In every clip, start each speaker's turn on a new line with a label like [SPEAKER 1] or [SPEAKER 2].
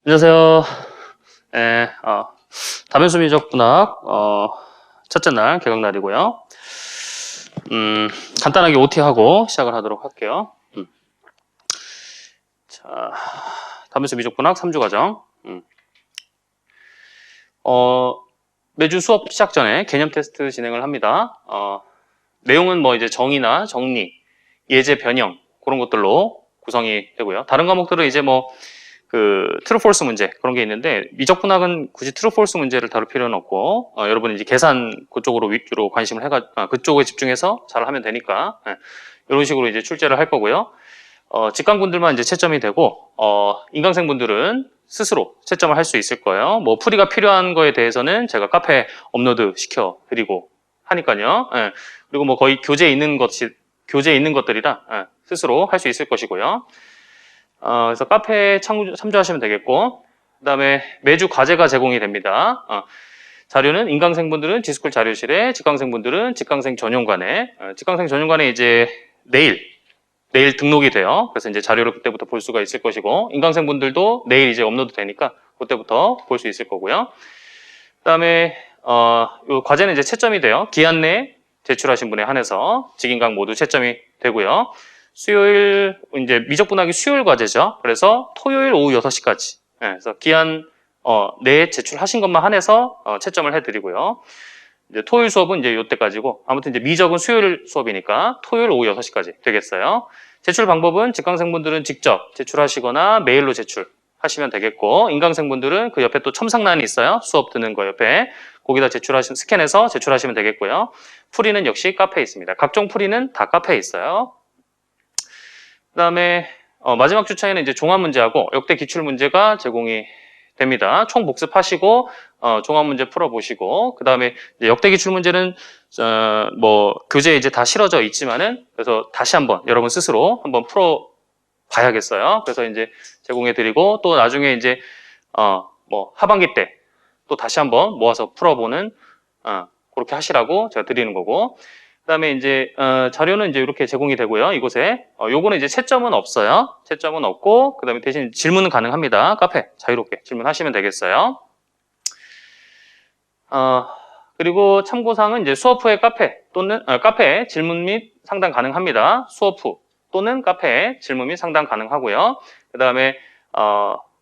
[SPEAKER 1] 안녕하세요. 다변수 미적분학 첫째 날 개강 날이고요. 간단하게 OT하고 시작을 하도록 할게요. 자, 다변수 미적분학 3주 과정. 매주 수업 시작 전에 개념 테스트 진행을 합니다. 내용은 뭐 이제 정의나 정리, 예제 변형 그런 것들로 구성이 되고요. 다른 과목들은 이제 뭐 true false 문제 그런 게 있는데 미적분학은 굳이 true false 문제를 다룰 필요는 없고 여러분이 이제 계산 그쪽으로 위주로 관심을 그쪽에 집중해서 잘 하면 되니까 이런 식으로 이제 출제를 할 거고요. 직강분들만 이제 채점이 되고 인강생분들은 스스로 채점을 할 수 있을 거예요. 뭐 풀이가 필요한 거에 대해서는 제가 카페에 업로드 시켜 드리고 하니까요. 그리고 뭐 거의 교재에 있는 것들이라 스스로 할 수 있을 것이고요. 그래서 카페에 참조하시면 되겠고, 그 다음에 매주 과제가 제공이 됩니다. 자료는 인강생분들은 지스쿨 자료실에, 직강생분들은 직강생 전용관에, 직강생 전용관에 이제 내일 등록이 돼요. 그래서 이제 자료를 그때부터 볼 수가 있을 것이고, 인강생분들도 내일 이제 업로드 되니까 그때부터 볼 수 있을 거고요. 그 다음에 요 과제는 이제 채점이 돼요. 기한 내에 제출하신 분에 한해서 직인강 모두 채점이 되고요. 수요일 이제 미적분학이 수요일 과제죠. 그래서 토요일 오후 6시까지. 그래서 기한 내에 제출하신 것만 한해서 채점을 해드리고요. 이제 토요일 수업은 이제 이때까지고 아무튼 이제 미적은 수요일 수업이니까 토요일 오후 6시까지 되겠어요. 제출 방법은 직강생분들은 직접 제출하시거나 메일로 제출하시면 되겠고 인강생분들은 그 옆에 또 첨삭란이 있어요. 수업 듣는 거 옆에 거기다 스캔해서 제출하시면 되겠고요. 풀이는 역시 카페에 있습니다. 각종 풀이는 다 카페에 있어요. 그 다음에 마지막 주차에는 이제 종합문제하고 역대 기출문제가 제공이 됩니다. 총 복습하시고 종합문제 풀어보시고 그 다음에 역대 기출문제는 뭐 교재에 이제 다 실어져 있지만은 그래서 다시 한번 여러분 스스로 한번 풀어봐야겠어요. 그래서 이제 제공해드리고 또 나중에 이제 뭐 하반기 때 또 다시 한번 모아서 풀어보는 그렇게 하시라고 제가 드리는 거고. 그 다음에 이제 자료는 이제 이렇게 제공이 되고요. 이곳에 요거는 이제 채점은 없어요. 채점은 없고 그 다음에 대신 질문은 가능합니다. 카페 자유롭게 질문하시면 되겠어요. 그리고 참고사항은 이제 수업 후에 카페에 질문 및 상담 가능합니다. 수업 후 또는 카페에 질문 및 상담 가능하고요. 그 다음에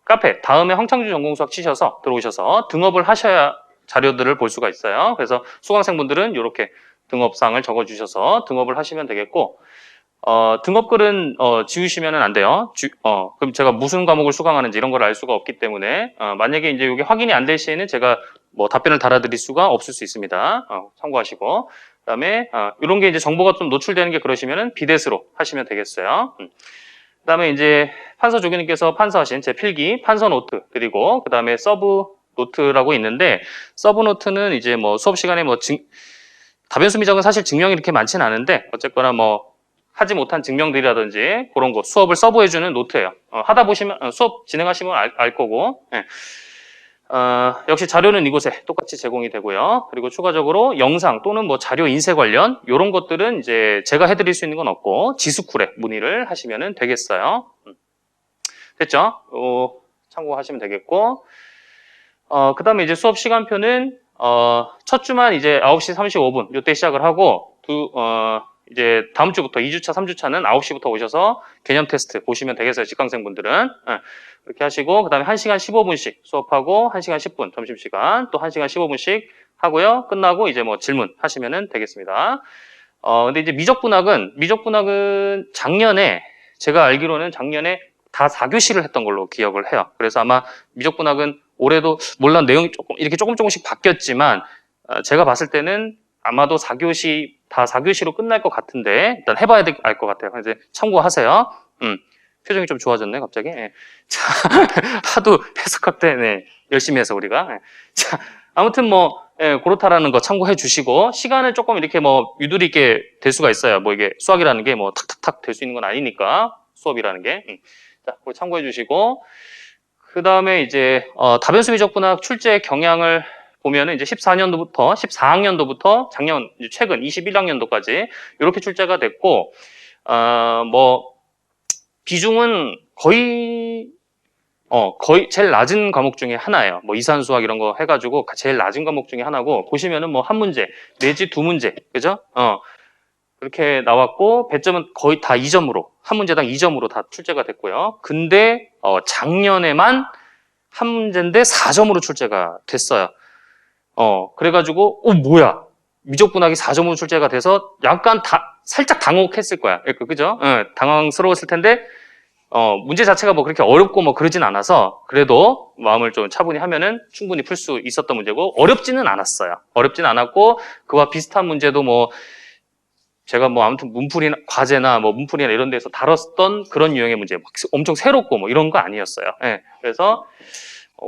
[SPEAKER 1] 카페 다음에 황창주 전공수학 치셔서 들어오셔서 등업을 하셔야 자료들을 볼 수가 있어요. 그래서 수강생분들은 이렇게 등업사항을 적어주셔서 등업을 하시면 되겠고 등업글은 지우시면 안 돼요. 그럼 제가 무슨 과목을 수강하는지 이런 걸 알 수가 없기 때문에 만약에 이제 이게 확인이 안 될 시에는 제가 뭐 답변을 달아드릴 수가 없을 수 있습니다. 참고하시고 그다음에 이런 게 이제 정보가 좀 노출되는 게 그러시면은 비댓으로 하시면 되겠어요. 그다음에 이제 판서 조교님께서 판서하신 제 필기 판서 노트 그리고 그다음에 서브 노트라고 있는데 서브 노트는 이제 뭐 수업 시간에 뭐 다변수 미적은 사실 증명이 이렇게 많지는 않은데 어쨌거나 뭐 하지 못한 증명들이라든지 그런 거 수업을 서브해주는 노트예요. 하다 보시면 수업 진행하시면 알 거고 역시 자료는 이곳에 똑같이 제공이 되고요. 그리고 추가적으로 영상 또는 뭐 자료 인쇄 관련 이런 것들은 이제 제가 해드릴 수 있는 건 없고 지수쿨에 문의를 하시면 되겠어요. 됐죠? 참고하시면 되겠고 그 다음에 이제 수업 시간표는 첫 주만 이제 9시 35분 이때 시작을 하고 이제 다음 주부터 2주차, 3주차는 9시부터 오셔서 개념 테스트 보시면 되겠어요. 직강생분들은. 그렇게 하시고 그다음에 1시간 15분씩 수업하고 1시간 10분 점심시간 또 1시간 15분씩 하고요. 끝나고 이제 뭐 질문 하시면 되겠습니다. 근데 이제 미적분학은 작년에 제가 알기로는 작년에 다 4교시를 했던 걸로 기억을 해요. 그래서 아마 미적분학은 올해도 물론 내용이 조금씩 바뀌었지만 제가 봤을 때는 아마도 4교시 다 4교시로 끝날 것 같은데 일단 해봐야 알 것 같아요. 이제 참고하세요. 표정이 좀 좋아졌네 갑자기. 자, 하도 해석학 때 열심히 해서 우리가. 자, 아무튼 뭐 그렇다라는 거 참고해 주시고 시간을 조금 이렇게 뭐 유도리 있게 될 수가 있어요. 뭐 이게 수학이라는 게 뭐 탁탁탁 될 수 있는 건 아니니까 수업이라는 게. 자, 그걸 참고해 주시고 그 다음에 이제 다변수 미적분학 출제 경향을 보면은 이제 14학년도부터 작년 최근 21학년도까지 이렇게 출제가 됐고 뭐 비중은 거의 거의 제일 낮은 과목 중에 하나예요. 뭐 이산수학 이런 거 해가지고 제일 낮은 과목 중에 하나고, 보시면은 뭐 한 문제 내지 두 문제, 그죠? 그렇게 나왔고, 배점은 거의 다 2점으로, 한 문제당 2점으로 다 출제가 됐고요. 근데 작년에만 한 문제인데 4점으로 출제가 됐어요. 그래가지고 뭐야, 미적분학이 4점으로 출제가 돼서 약간 살짝 당혹했을 거야. 그죠? 당황스러웠을 텐데, 문제 자체가 뭐 그렇게 어렵고 뭐 그러진 않아서, 그래도 마음을 좀 차분히 하면은 충분히 풀 수 있었던 문제고, 어렵지는 않았어요. 어렵진 않았고, 그와 비슷한 문제도 뭐 제가 뭐 아무튼 문풀이나 과제나 뭐 문풀이나 이런 데서 다뤘던 그런 유형의 문제, 막 엄청 새롭고 뭐 이런 거 아니었어요. 그래서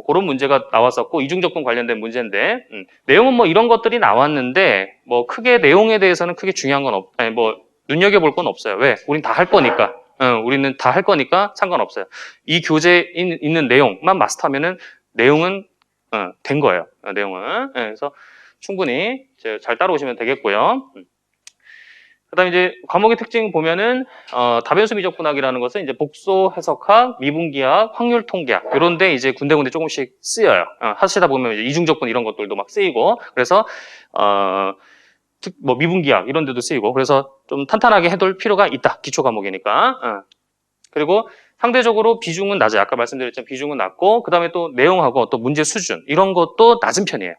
[SPEAKER 1] 그런 문제가 나왔었고, 이중접근 관련된 문제인데, 내용은 뭐 이런 것들이 나왔는데, 뭐 크게 내용에 대해서는 크게 중요한 건 아니 뭐 눈여겨볼 건 없어요. 왜? 우린 다 할 거니까. 우리는 다 할 거니까 상관없어요. 이 교재에 있는 내용만 마스터하면은 내용은 된 거예요. 내용은. 그래서 충분히 잘 따라오시면 되겠고요. 그다음에 이제 과목의 특징 보면은 다변수 미적분학이라는 것은 이제 복소 해석학, 미분기학, 확률 통계학 이런데 이제 군데군데 조금씩 쓰여요. 하시다 보면 이제 이중적분 이런 것들도 막 쓰이고, 그래서 뭐 미분기학 이런 데도 쓰이고, 그래서 좀 탄탄하게 해둘 필요가 있다. 기초 과목이니까. 그리고 상대적으로 비중은 낮아요. 아까 말씀드렸지만 비중은 낮고, 그다음에 또 내용하고 또 문제 수준 이런 것도 낮은 편이에요.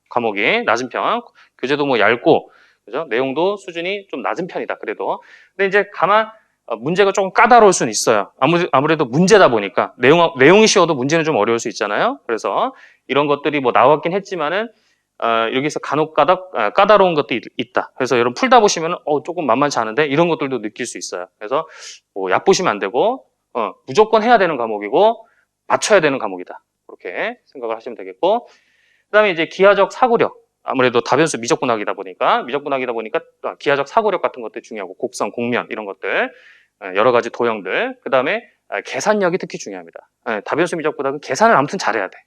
[SPEAKER 1] 과목이 낮은 편. 교재도 뭐 얇고, 그죠? 내용도 수준이 좀 낮은 편이다. 그래도. 근데 이제 문제가 조금 까다로울 수는 있어요. 아무래도 문제다 보니까 내용이 쉬워도 문제는 좀 어려울 수 있잖아요. 그래서 이런 것들이 뭐 나왔긴 했지만은 여기서 간혹 까다로운 것도 있다. 그래서 여러분 풀다 보시면 조금 만만치 않은데 이런 것들도 느낄 수 있어요. 그래서 뭐 얕보시면 안 되고 무조건 해야 되는 과목이고 맞춰야 되는 과목이다. 그렇게 생각을 하시면 되겠고, 그다음에 이제 기하적 사고력. 아무래도 다변수 미적분학이다 보니까 기하적 사고력 같은 것들 중요하고, 곡선, 곡면 이런 것들, 여러 가지 도형들, 그다음에 계산력이 특히 중요합니다. 다변수 미적분학은 계산을 아무튼 잘해야 돼.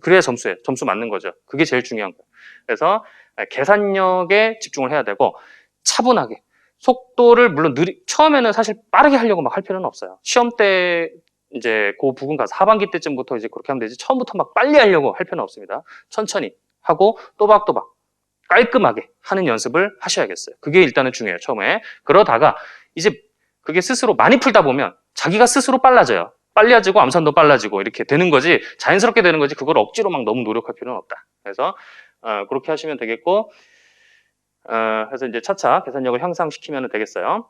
[SPEAKER 1] 그래야 점수 맞는 거죠. 그게 제일 중요한 거예요. 그래서 계산력에 집중을 해야 되고, 차분하게 속도를 물론 처음에는 사실 빠르게 하려고 막 할 필요는 없어요. 시험 때 이제 그 부분 가서 하반기 때쯤부터 이제 그렇게 하면 되지, 처음부터 막 빨리 하려고 할 필요는 없습니다. 천천히 하고 또박또박 깔끔하게 하는 연습을 하셔야겠어요. 그게 일단은 중요해요. 처음에. 그러다가 이제 그게 스스로 많이 풀다 보면 자기가 스스로 빨라져요. 빨라지고 암산도 빨라지고 이렇게 되는 거지, 자연스럽게 되는 거지, 그걸 억지로 막 너무 노력할 필요는 없다. 그래서 그렇게 하시면 되겠고, 그래서 이제 차차 계산력을 향상시키면 되겠어요.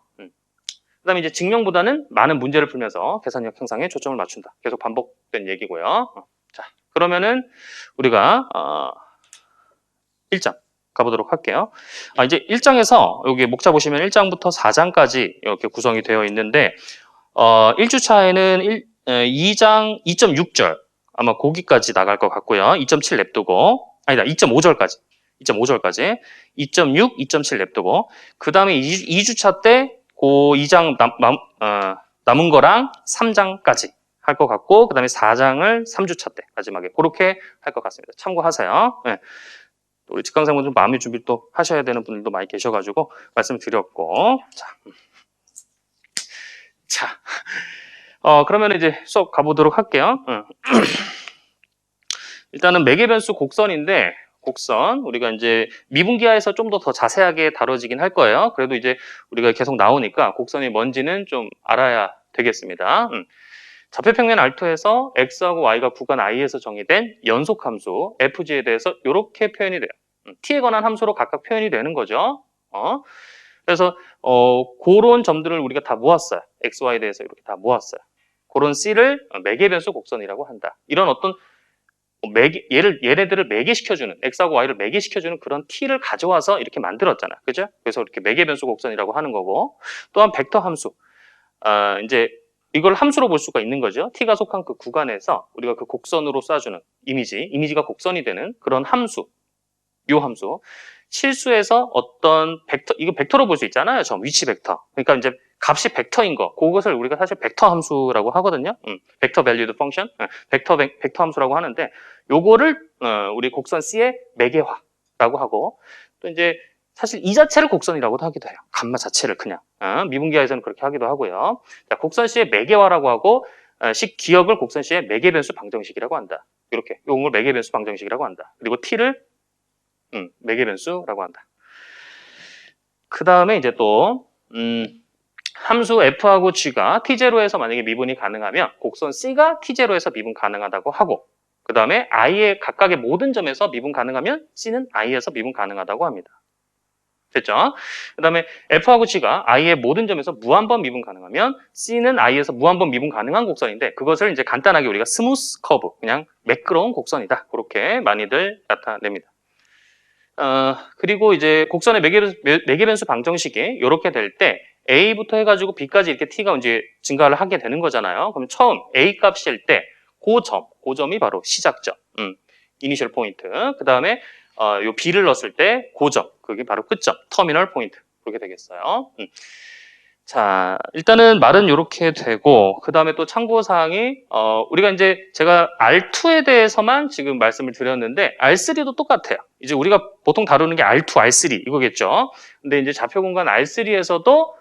[SPEAKER 1] 그다음에 이제 증명보다는 많은 문제를 풀면서 계산력 향상에 초점을 맞춘다. 계속 반복된 얘기고요. 자, 그러면은 우리가 1장 가보도록 할게요. 이제 1장에서 여기 목차 보시면 1장부터 4장까지 이렇게 구성이 되어 있는데, 1주차에는 2장 2.6절 아마 거기까지 나갈 것 같고요. 2.7 냅두고, 아니다, 2.5절까지 2.6, 2.7 냅두고, 그 다음에 2주차 때 그 2장 남은 거랑 3장까지 할 것 같고, 그 다음에 4장을 3주차 때 마지막에 그렇게 할 것 같습니다. 참고하세요. 네. 우리 직강생분들 마음의 준비를 또 하셔야 되는 분들도 많이 계셔가지고 말씀을 드렸고, 자, 그러면 이제 수업 가보도록 할게요. 일단은 매개변수 곡선인데, 곡선 우리가 이제 미분기하에서 좀 더 자세하게 다뤄지긴 할 거예요. 그래도 이제 우리가 계속 나오니까 곡선이 뭔지는 좀 알아야 되겠습니다. 좌표평면 R2에서 X하고 Y가 구간 I에서 정의된 연속함수 FG에 대해서 이렇게 표현이 돼요. T에 관한 함수로 각각 표현이 되는 거죠. 그래서 그런 점들을 우리가 다 모았어요. X, Y에 대해서 이렇게 다 모았어요. 그런 C를 매개변수 곡선이라고 한다. 이런 어떤 얘네들을 매개시켜주는, X하고 Y를 매개시켜주는 그런 T를 가져와서 이렇게 만들었잖아. 그죠? 그래서 이렇게 매개변수 곡선이라고 하는 거고, 또한 벡터 함수. 이제 이걸 함수로 볼 수가 있는 거죠. T가 속한 그 구간에서 우리가 그 곡선으로 쏴주는 이미지가 곡선이 되는 그런 함수, 요 함수. 실수에서 어떤 벡터, 이거 벡터로 볼 수 있잖아요. 위치 벡터. 그러니까 이제 값이 벡터인 거, 그것을 우리가 사실 벡터 함수라고 하거든요. 벡터 밸류드 펑션, 벡터 함수라고 하는데, 요거를 우리 곡선 C의 매개화라고 하고, 또 이제 사실 이 자체를 곡선이라고도 하기도 해요. 감마 자체를 그냥. 미분기하에서는 그렇게 하기도 하고요. 자, 곡선 C의 매개화라고 하고, 식 기억을 곡선 C의 매개변수 방정식이라고 한다. 이렇게 이걸 매개변수 방정식이라고 한다. 그리고 T를 매개변수라고 한다. 그 다음에 이제 또 함수 F하고 G가 T0에서 만약에 미분이 가능하면 곡선 C가 T0에서 미분 가능하다고 하고 그 다음에 I의 각각의 모든 점에서 미분 가능하면 C는 I에서 미분 가능하다고 합니다. 됐죠? 그 다음에 F하고 G가 I의 모든 점에서 무한번 미분 가능하면 C는 I에서 무한번 미분 가능한 곡선인데 그것을 이제 간단하게 우리가 스무스 커브, 그냥 매끄러운 곡선이다. 그렇게 많이들 나타냅니다. 그리고 이제 곡선의 매개변수 방정식이 이렇게 될 때 A부터 해가지고 B까지 이렇게 T가 이제 증가를 하게 되는 거잖아요. 그럼 처음 A 값일 때 그 점이 바로 시작점, 이니셜 포인트. 그 다음에 요 B를 넣었을 때 그 점, 그게 바로 끝점, 터미널 포인트. 그렇게 되겠어요. 자, 일단은 말은 이렇게 되고, 그 다음에 또 참고사항이, 우리가 이제 제가 R2에 대해서만 지금 말씀을 드렸는데, R3도 똑같아요. 이제 우리가 보통 다루는 게 R2, R3 이거겠죠. 근데 이제 좌표 공간 R3에서도,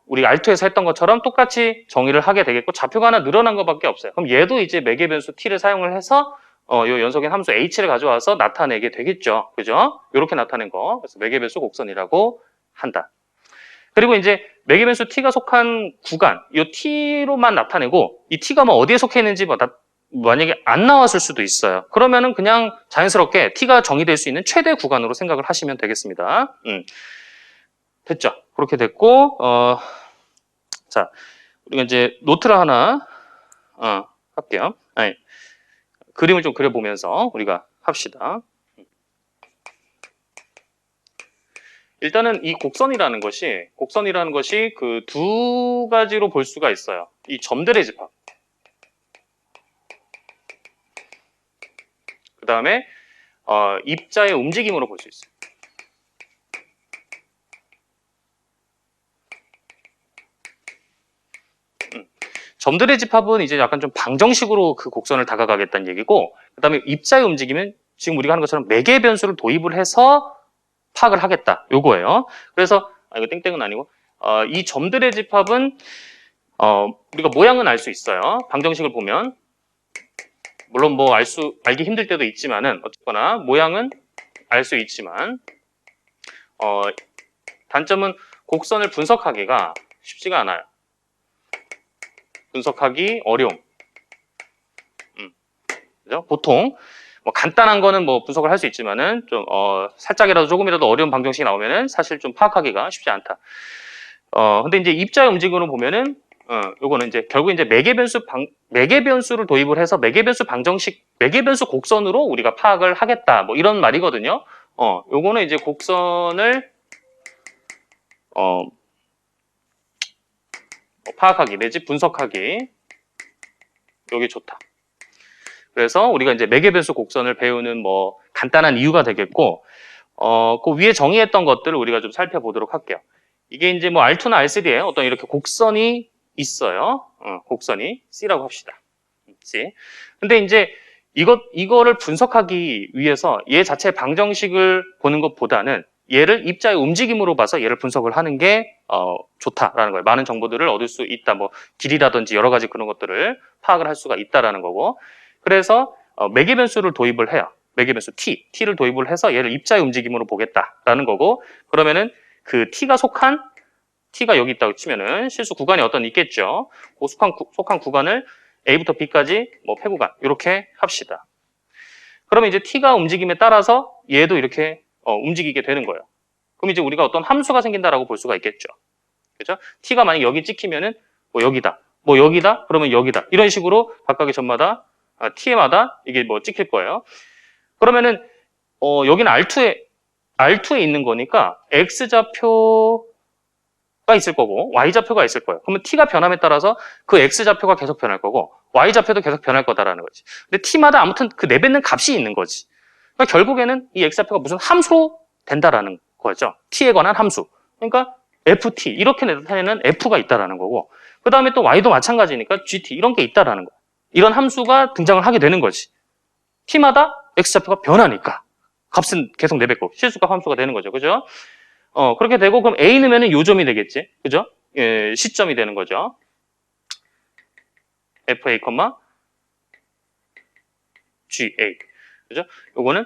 [SPEAKER 1] 우리가 R2에서 했던 것처럼 똑같이 정의를 하게 되겠고, 좌표가 하나 늘어난 것밖에 없어요. 그럼 얘도 이제 매개변수 T를 사용을 해서, 요 연속인 함수 H를 가져와서 나타내게 되겠죠. 그죠? 이렇게 나타낸 거. 그래서 매개변수 곡선이라고 한다. 그리고 이제 매개변수 T가 속한 구간, 이 T로만 나타내고 이 T가 뭐 어디에 속해 있는지 만약에 안 나왔을 수도 있어요. 그러면은 그냥 자연스럽게 T가 정의될 수 있는 최대 구간으로 생각을 하시면 되겠습니다. 됐죠? 그렇게 됐고, 자, 우리가 이제 노트를 하나 할게요. 아니, 그림을 좀 그려보면서 우리가 합시다. 일단은 이 곡선이라는 것이 그 두 가지로 볼 수가 있어요. 이 점들의 집합. 그 다음에 입자의 움직임으로 볼 수 있어요. 점들의 집합은 이제 약간 좀 방정식으로 그 곡선을 다가가겠다는 얘기고, 그 다음에 입자의 움직임은 지금 우리가 하는 것처럼 매개 변수를 도입을 해서 파악을 하겠다. 요거예요. 그래서 이거 땡땡은 아니고 이 점들의 집합은 우리가 모양은 알 수 있어요. 방정식을 보면 물론 뭐 알기 힘들 때도 있지만은 어쨌거나 모양은 알 수 있지만 단점은 곡선을 분석하기가 쉽지가 않아요. 분석하기 어려움. 그죠? 보통 뭐 간단한 거는 뭐 분석을 할 수 있지만은 좀 살짝이라도 조금이라도 어려운 방정식이 나오면은 사실 좀 파악하기가 쉽지 않다. 근데 이제 입자의 움직임으로 보면은 요거는 이제 결국 이제 매개변수를 도입을 해서 매개변수 곡선으로 우리가 파악을 하겠다. 뭐 이런 말이거든요. 요거는 이제 곡선을 파악하기 내지 분석하기 요게 좋다. 그래서 우리가 이제 매개변수 곡선을 배우는 뭐 간단한 이유가 되겠고, 그 위에 정의했던 것들을 우리가 좀 살펴보도록 할게요. 이게 이제 뭐 R2나 R3에 어떤 이렇게 곡선이 있어요. 곡선이 C라고 합시다. C. 근데 이제 이거를 분석하기 위해서 얘 자체의 방정식을 보는 것보다는 얘를 입자의 움직임으로 봐서 얘를 분석을 하는 게 좋다라는 거예요. 많은 정보들을 얻을 수 있다. 뭐 길이라든지 여러 가지 그런 것들을 파악을 할 수가 있다라는 거고. 그래서 매개변수를 도입을 해요. 매개변수 T를 도입을 해서 얘를 입자의 움직임으로 보겠다라는 거고, 그러면은 그 T가 여기 있다고 치면은 실수 구간이 어떤 있겠죠. 그 속한 구간을 A부터 B까지 뭐 폐구간 이렇게 합시다. 그러면 이제 T가 움직임에 따라서 얘도 이렇게 움직이게 되는 거예요. 그럼 이제 우리가 어떤 함수가 생긴다라고 볼 수가 있겠죠. 그죠? T가 만약 여기 찍히면은 뭐 여기다, 뭐 여기다, 그러면 여기다 이런 식으로 각각의 점마다 T마다 이게 뭐 찍힐 거예요. 그러면은 여기는 R2에 있는 거니까 X좌표가 있을 거고 Y좌표가 있을 거예요. 그러면 T가 변함에 따라서 그 X좌표가 계속 변할 거고 Y좌표도 계속 변할 거다라는 거지. 근데 T마다 아무튼 그 내뱉는 값이 있는 거지. 그러니까 결국에는 이 X좌표가 무슨 함수로 된다라는 거죠. T에 관한 함수. 그러니까 FT 이렇게 나타내는 F가 있다라는 거고, 그 다음에 또 Y도 마찬가지니까 GT 이런 게 있다라는 거야. 이런 함수가 등장을 하게 되는 거지. T마다 X좌표가 변하니까 값은 계속 내뱉고 실수값 함수가 되는 거죠. 그죠? 그렇게 되고, 그럼 A 넣으면은 요점이 되겠지. 그죠? 예, 시점이 되는 거죠. FA, GA. 그죠? 요거는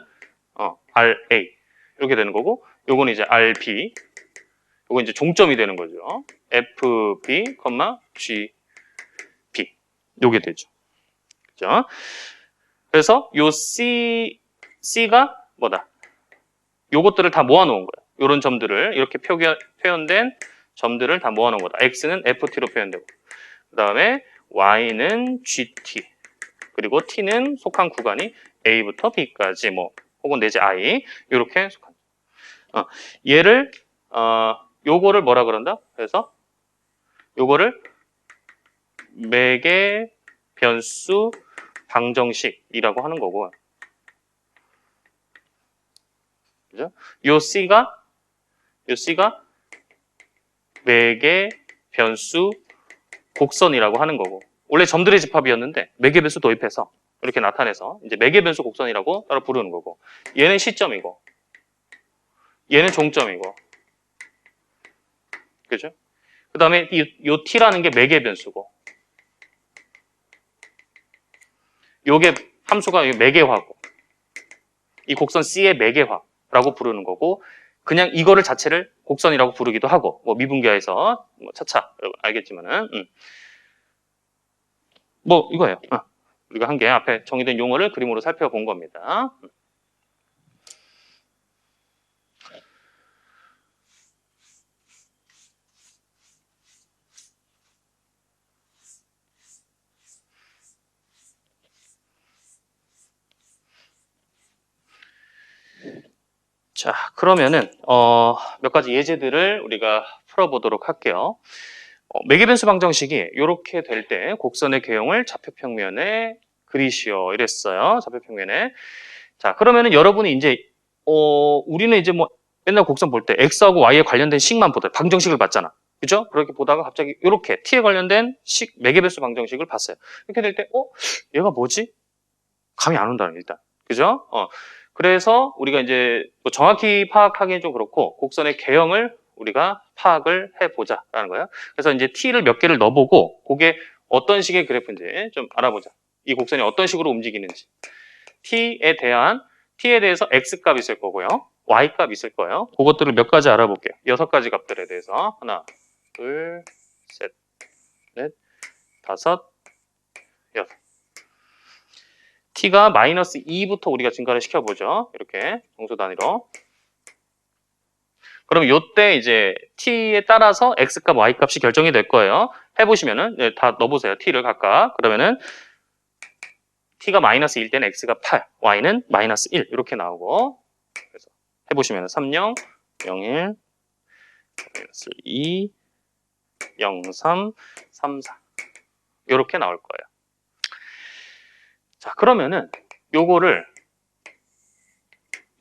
[SPEAKER 1] RA. 이렇게 되는 거고, 요거는 이제 RB. 요거 이제 종점이 되는 거죠. FB, GB. 요게 되죠. 그죠? 그래서 요 C가 뭐다? 요것들을 다 모아놓은 거예요. 요런 점들을 이렇게 표현된 점들을 다 모아놓은 거다. X는 FT로 표현되고, 그 다음에 Y는 GT, 그리고 T는 속한 구간이 A부터 B까지, 뭐 혹은 내지 I 이렇게 속한. 얘를 요거를 뭐라 그런다? 그래서 요거를 매개 변수 방정식이라고 하는 거고, 그죠? 요 C가 매개 변수 곡선이라고 하는 거고, 원래 점들의 집합이었는데 매개 변수 도입해서 이렇게 나타내서 이제 매개 변수 곡선이라고 따로 부르는 거고, 얘는 시점이고 얘는 종점이고, 그죠? 그 다음에 요 t라는 게 매개 변수고, 요게 함수가 매개화고, 이 곡선 C의 매개화라고 부르는 거고, 그냥 이거를 자체를 곡선이라고 부르기도 하고, 뭐 미분계에서 뭐 차차 알겠지만은 뭐 이거예요. 우리가 한 게 앞에 정의된 용어를 그림으로 살펴본 겁니다. 자, 그러면은 몇 가지 예제들을 우리가 풀어보도록 할게요. 매개변수 방정식이 이렇게 될 때 곡선의 개형을 좌표평면에 그리시오 이랬어요. 좌표평면에. 자, 그러면은 여러분이 이제 우리는 이제 뭐 맨날 곡선 볼 때 x하고 y에 관련된 식만 보다 방정식을 봤잖아. 그죠? 그렇게 보다가 갑자기 이렇게 t에 관련된 매개변수 방정식을 봤어요. 이렇게 될 때 얘가 뭐지? 감이 안 온다는 일단. 그죠? 그래서 우리가 이제 뭐 정확히 파악하기는 좀 그렇고, 곡선의 개형을 우리가 파악을 해보자라는 거예요. 그래서 이제 t를 몇 개를 넣어보고 그게 어떤 식의 그래프인지 좀 알아보자. 이 곡선이 어떤 식으로 움직이는지. t에 대해서 x 값 있을 거고요. y 값 있을 거예요. 그것들을 몇 가지 알아볼게요. 6가지 값들에 대해서. 하나, 둘, 셋, 넷, 다섯, 여섯. t가 마이너스 2부터 우리가 증가를 시켜보죠. 이렇게 정수 단위로. 그럼 요때 이제 t에 따라서 x값, y값이 결정이 될 거예요. 해보시면은 다 넣어보세요. t를 각각. 그러면은 t가 마이너스 1 때는 x가 8, y는 마이너스 1 이렇게 나오고, 그래서 해보시면은 30, 01, 마이너스 2, 03, 34 이렇게 나올 거예요. 자, 그러면은 요거를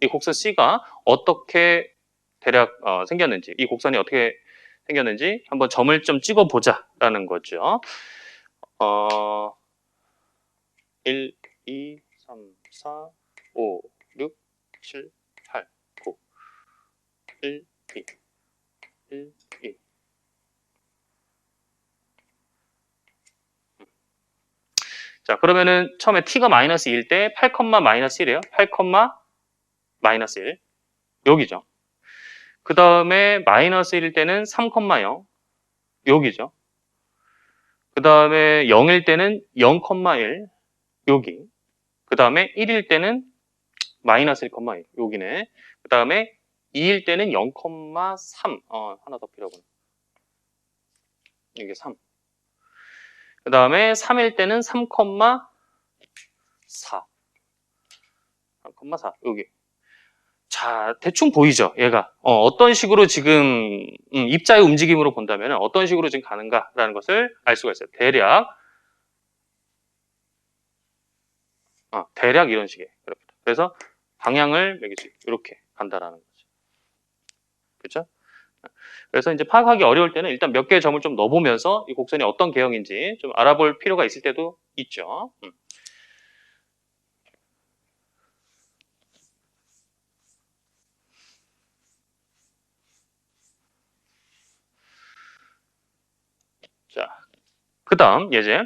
[SPEAKER 1] 이 곡선 C가 어떻게 대략 생겼는지, 이 곡선이 어떻게 생겼는지 한번 점을 좀 찍어보자라는 거죠. 1, 2, 3, 4, 5, 6, 7, 8, 9, 1, 2, 1, 2. 자, 그러면은 처음에 t가 마이너스 1 때 8, 마이너스 1이에요. 8, 마이너스 1. 여기죠. 그 다음에 마이너스 1일 때는 3, 0. 여기죠. 그 다음에 0일 때는 0, 1. 여기. 그 다음에 1일 때는 마이너스 1, 1. 여기네. 그 다음에 2일 때는 0,3. 하나 더 필요하구나. 이게 3. 그 다음에 3일 때는 3,4. 3,4. 여기. 자, 대충 보이죠? 얘가. 어떤 식으로 지금, 입자의 움직임으로 본다면 어떤 식으로 지금 가는가라는 것을 알 수가 있어요. 대략 이런 식의 그래프다. 그래서 방향을 매기지 이렇게 간다라는 거죠. 그렇죠? 그래서 이제 파악하기 어려울 때는 일단 몇 개의 점을 좀 넣어보면서 이 곡선이 어떤 개형인지 좀 알아볼 필요가 있을 때도 있죠. 자, 그 다음 예제.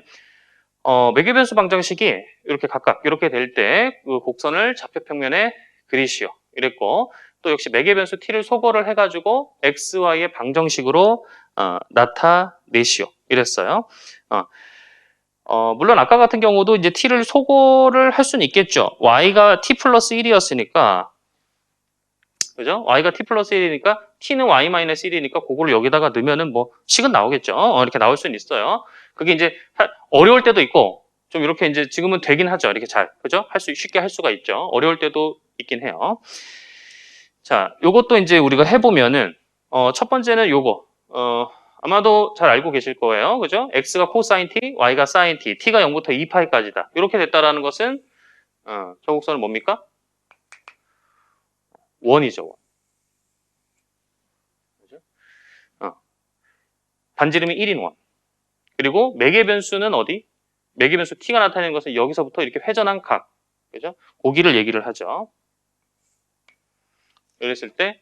[SPEAKER 1] 매개 변수 방정식이 이렇게 각각 이렇게 될 때 그 곡선을 좌표 평면에 그리시오 이랬고, 또 역시 매개 변수 t를 소거를 해가지고 xy의 방정식으로 나타내시오 이랬어요. 물론 아까 같은 경우도 이제 t를 소거를 할 수는 있겠죠. y가 t 플러스 1이었으니까, 그죠? y가 t 플러스 1이니까 t는 y 마이너스 1이니까 그거를 여기다가 넣으면은 뭐 식은 나오겠죠. 이렇게 나올 수는 있어요. 그게 이제 어려울 때도 있고, 좀 이렇게 이제 지금은 되긴 하죠. 이렇게 잘, 그죠? 쉽게 할 수가 있죠. 어려울 때도 있긴 해요. 자, 요것도 이제 우리가 해보면은, 첫 번째는 요거, 아마도 잘 알고 계실 거예요. 그죠? x가 코사인 t, y가 사인 t, t가 0부터 2파이까지다. 이렇게 됐다라는 것은, 저 곡선은 뭡니까? 원이죠, 원. 그죠? 반지름이 1인 원. 그리고 매개 변수는 어디? 매개 변수 t가 나타내는 것은 여기서부터 이렇게 회전한 각. 그죠? 고기를 얘기를 하죠. 그랬을 때,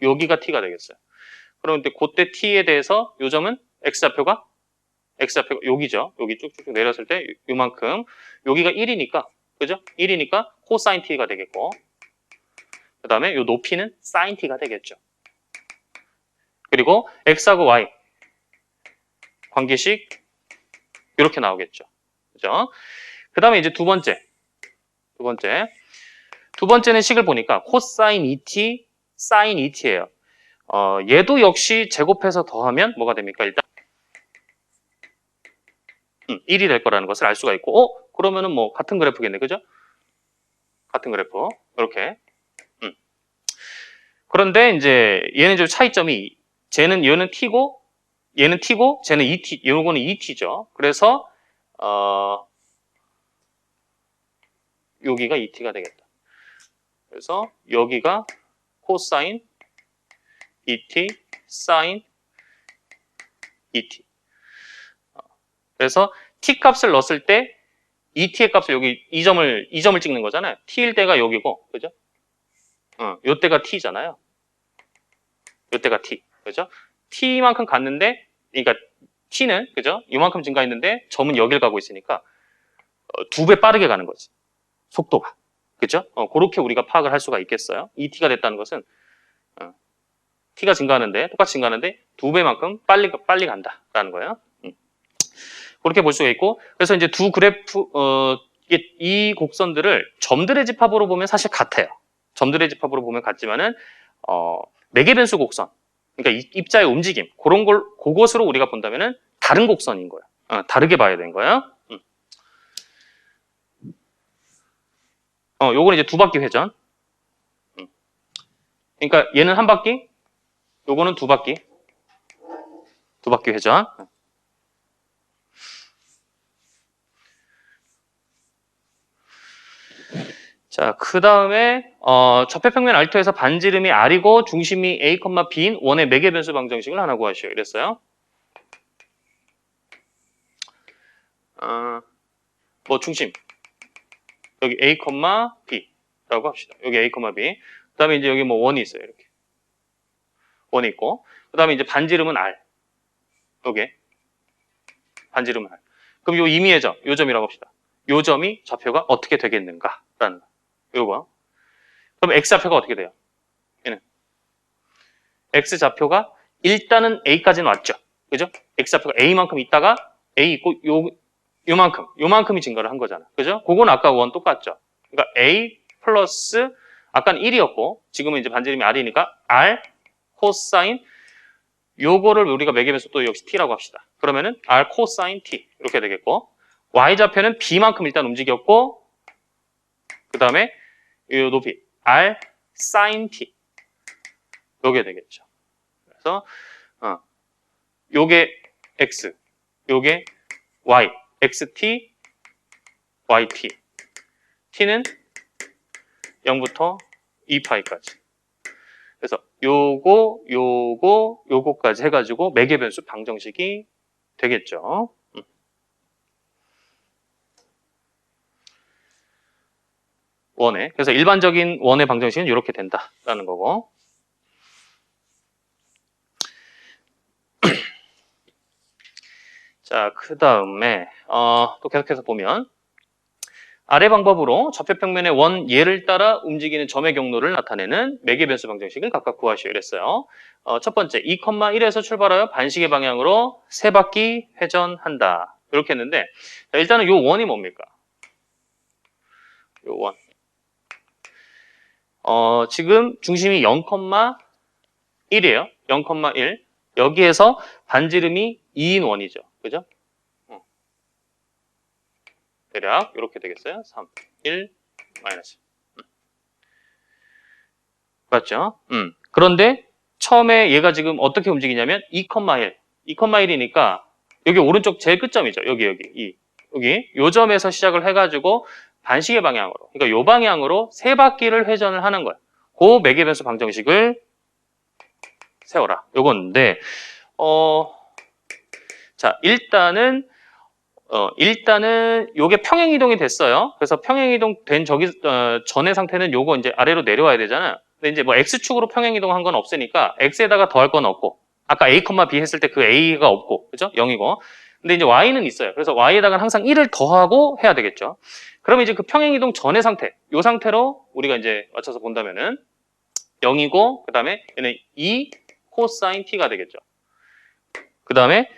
[SPEAKER 1] 여기가 t가 되겠어요. 그런데 그때 t에 대해서 요 점은 x좌표가 여기죠. 여기 쭉쭉쭉 내렸을 때 요만큼. 여기가 1이니까, 그죠? 1이니까 코사인 t가 되겠고, 그 다음에 요 높이는 사인 t가 되겠죠. 그리고 x하고 y 관계식 이렇게 나오겠죠. 그죠? 그 다음에 이제 두 번째는 식을 보니까 코사인 2t, 사인 2t예요. 얘도 역시 제곱해서 더하면 뭐가 됩니까? 일단 1이 될 거라는 것을 알 수가 있고, 그러면은 뭐 같은 그래프겠네, 그죠? 같은 그래프 이렇게. 그런데 이제 얘는 좀 차이점이, 얘는 t고, 얘는 t고, 쟤는 2t, 요거는 2t죠. 그래서 여기가 2t가 되겠다. 그래서 여기가 코사인 2t, 사인 2t. 그래서 t 값을 넣었을 때 2t의 값을 여기 이 점을 찍는 거잖아요. t일 때가 여기고, 그죠? 요 때가 t잖아요. 요 때가 t, 그죠? t만큼 갔는데, 그러니까 t는, 그죠? 이만큼 증가했는데 점은 여길 가고 있으니까 2배 빠르게 가는 거지. 속도가. 그죠? 그렇게 우리가 파악을 할 수가 있겠어요. 2t가 됐다는 것은 t가 증가하는데, 똑같이 증가하는데 2배만큼 빨리 간다라는 거예요. 그렇게 볼 수가 있고, 그래서 이제 두 그래프, 이 곡선들을 점들의 집합으로 보면 사실 같아요. 점들의 집합으로 보면 같지만은, 매개 변수 곡선, 그러니까 입자의 움직임, 그것으로 우리가 본다면은 다른 곡선인 거예요. 다르게 봐야 되는 거예요. 요거는 이제 두 바퀴 회전. 그러니까 얘는 한 바퀴, 요거는 두 바퀴 회전. 자, 그 다음에 좌표평면 R2에서 반지름이 R이고 중심이 A, B인 원의 매개 변수 방정식을 하나 구하시오. 이랬어요. 뭐 중심 여기 A, B라고 합시다. 여기 A, B. 그 다음에 이제 여기 뭐 원이 있어요. 이렇게 원이 있고, 그 다음에 이제 반지름은 R. 요게 반지름은 R. 그럼 요 임의의 점, 요 점이라고 합시다. 요 점이 좌표가 어떻게 되겠는가라는 거. 요거. 그럼 X좌표가 어떻게 돼요? 얘는 X좌표가 일단은 A까지는 왔죠. 그죠? X좌표가 A만큼 있다가 A 있고 요만큼이 증가를 한 거잖아. 그죠? 그건 아까 원 똑같죠. 그러니까 A 플러스 아까는 1이었고 지금은 이제 반지름이 R이니까 R 코사인 요거를 우리가 매개변수 또 역시 T라고 합시다. 그러면은 R 코사인 T 이렇게 되겠고, Y좌표는 B만큼 일단 움직였고, 그 다음에 이 높이 R 사인 T 요게 되겠죠. 그래서 요게 X, 요게 Y, XT, YT. T는 0부터 2파이까지. 그래서 요거까지 해가지고 매개변수 방정식이 되겠죠. 원의. 그래서 일반적인 원의 방정식은 이렇게 된다라는 거고. 자, 그 다음에 또 계속해서 보면 아래 방법으로 좌표평면의 원 예를 따라 움직이는 점의 경로를 나타내는 매개변수 방정식을 각각 구하시오 이랬어요. 첫 번째 2,1에서 출발하여 반시계 방향으로 3바퀴 회전한다. 이렇게 했는데 자, 일단은 요 원이 뭡니까? 요 원. 지금 중심이 0,1이에요. 0,1. 여기에서 반지름이 2인 원이죠. 그죠? 대략 이렇게 되겠어요. 3, 1, 마이너스. 맞죠? 그런데 처음에 얘가 지금 어떻게 움직이냐면 2,1. 2,1이니까 여기 오른쪽 제일 끝점이죠. 여기 요 점에서 시작을 해가지고 반시계 방향으로, 그러니까 요 방향으로 3바퀴를 회전을 하는 거예요. 그 매개변수 방정식을 세워라. 요건데, 자, 일단은 요게 평행이동이 됐어요. 그래서 평행이동 된 전의 상태는 요거 이제 아래로 내려와야 되잖아요. 근데 이제 뭐 X축으로 평행이동 한 건 없으니까 X에다가 더할 건 없고, 아까 A, B 했을 때 그 A가 없고, 그죠? 0이고. 근데 이제 Y는 있어요. 그래서 Y에다가 항상 1을 더하고 해야 되겠죠. 그러면 이제 그 평행이동 전의 상태, 요 상태로 우리가 이제 맞춰서 본다면은 0이고, 그 다음에 얘는 2 코사인 T가 되겠죠. 그 다음에,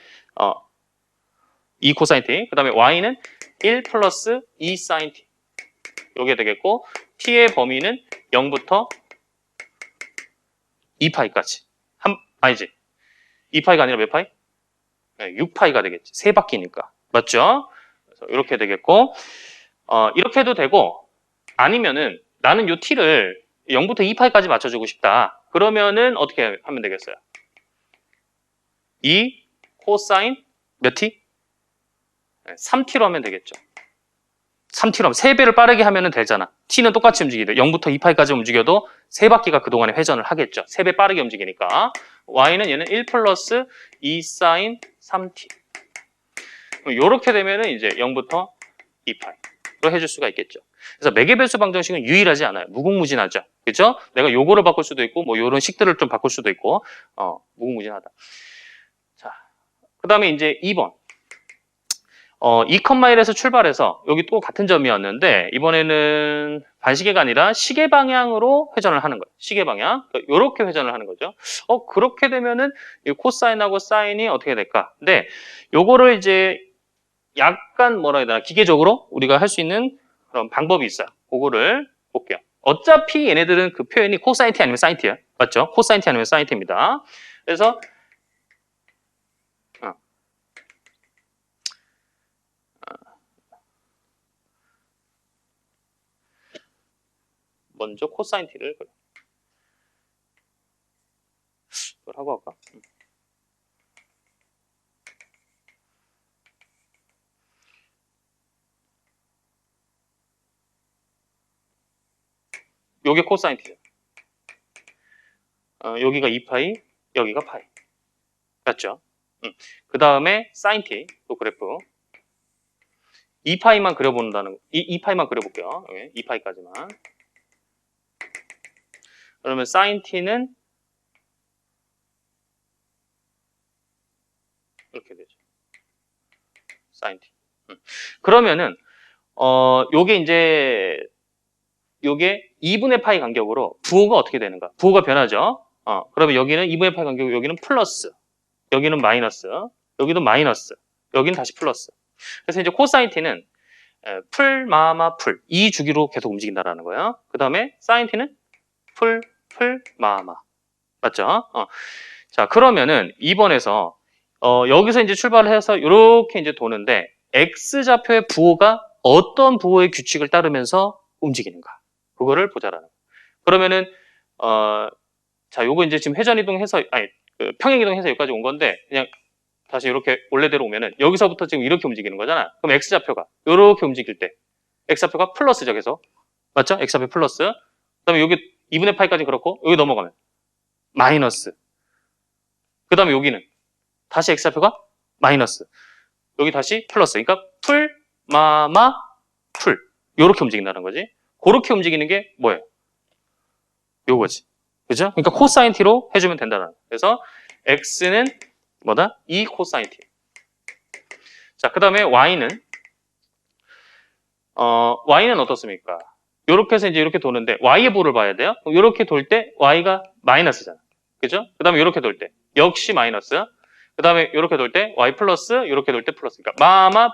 [SPEAKER 1] 2 코사인 T. 그 다음에 Y는 1 플러스 2 사인 T. 요게 되겠고, T의 범위는 0부터 2파이까지. 아니지. 2파이가 아니라 몇 파이? 네, 6파이가 되겠지. 3바퀴니까. 맞죠? 그래서 이렇게 되겠고, 이렇게 해도 되고, 아니면은 나는 요 T를 0부터 2파이까지 맞춰주고 싶다. 그러면은 어떻게 하면 되겠어요? 2 코사인 몇 T? 3T로 하면 되겠죠. 3T로 하면 3배를 빠르게 하면 되잖아. T는 똑같이 움직이대. 0부터 2파이까지 움직여도 3바퀴가 그동안에 회전을 하겠죠. 3배 빠르게 움직이니까. Y는 얘는 1 플러스 2 사인 3T. 이렇게 되면은 이제 0부터 2파이로 해줄 수가 있겠죠. 그래서 매개변수 방정식은 유일하지 않아요. 무궁무진하죠. 그렇죠? 내가 요거를 바꿀 수도 있고 뭐 요런 식들을 좀 바꿀 수도 있고 무궁무진하다. 자, 그 다음에 이제 2번. 2,1에서 출발해서 여기 또 같은 점이었는데 이번에는 반시계가 아니라 시계 방향으로 회전을 하는 거예요. 시계 방향. 이렇게 회전을 하는 거죠. 그렇게 되면은 이 코사인하고 사인이 어떻게 될까? 근데 요거를 이제 약간 뭐라 해야 되나 기계적으로 우리가 할 수 있는 그런 방법이 있어요. 그거를 볼게요. 어차피 얘네들은 그 표현이 코사인 T 아니면 사인 T야. 맞죠? 코사인 T 아니면 사인 T입니다. 그래서 먼저 코사인 T를 그걸 하고 할까? 요게 코사인 T죠. 여기가 2파이, 여기가 파이. 맞죠? 그 다음에 사인 T, 또 그래프. 2파이만 그려본다는, 2파이만 그려볼게요. 2파이까지만. 그러면 사인 T는 이렇게 되죠. 사인 T. 그러면은, 요게 이제, 요게 2분의 파이 간격으로 부호가 어떻게 되는가? 부호가 변하죠? 그러면 여기는 2분의 파이 간격으로 여기는 플러스, 여기는 마이너스, 여기도 마이너스, 여기는 다시 플러스. 그래서 이제 코사인 T는 풀, 마마, 풀. 이 주기로 계속 움직인다라는 거예요. 그 다음에 사인 T는 풀, 풀, 마마. 맞죠? 자, 그러면은 2번에서 여기서 이제 출발을 해서 이렇게 이제 도는데 X좌표의 부호가 어떤 부호의 규칙을 따르면서 움직이는가? 그거를 보자라는 거예요. 그러면은 자, 요거 이제 지금 회전 이동해서 그 평행 이동해서 여기까지 온 건데 그냥 다시 이렇게 원래대로 오면은 여기서부터 지금 이렇게 움직이는 거잖아. 그럼 X좌표가 이렇게 움직일 때 X좌표가 플러스죠, 계속. 맞죠? X좌표 플러스. 그다음에 여기 2분의 파이까지 그렇고 여기 넘어가면 마이너스. 그다음에 여기는 다시 X좌표가 마이너스. 여기 다시 플러스. 그러니까 풀, 마마, 풀. 요렇게 움직인다는 거지. 그렇게 움직이는 게 뭐예요? 요거지. 그죠? 그러니까 코사인 T로 해주면 된다는 거예요. 그래서 X는 뭐다? 2 코사인 T. 자, 그 다음에 y는 어떻습니까? 요렇게 해서 이제 이렇게 도는데, y의 보를 봐야 돼요. 요렇게 돌 때, y가 마이너스잖아. 그죠? 그 다음에 요렇게 돌 때, 역시 마이너스. 그 다음에 요렇게 돌 때, y 플러스, 요렇게 돌 때 플러스. 그러니까,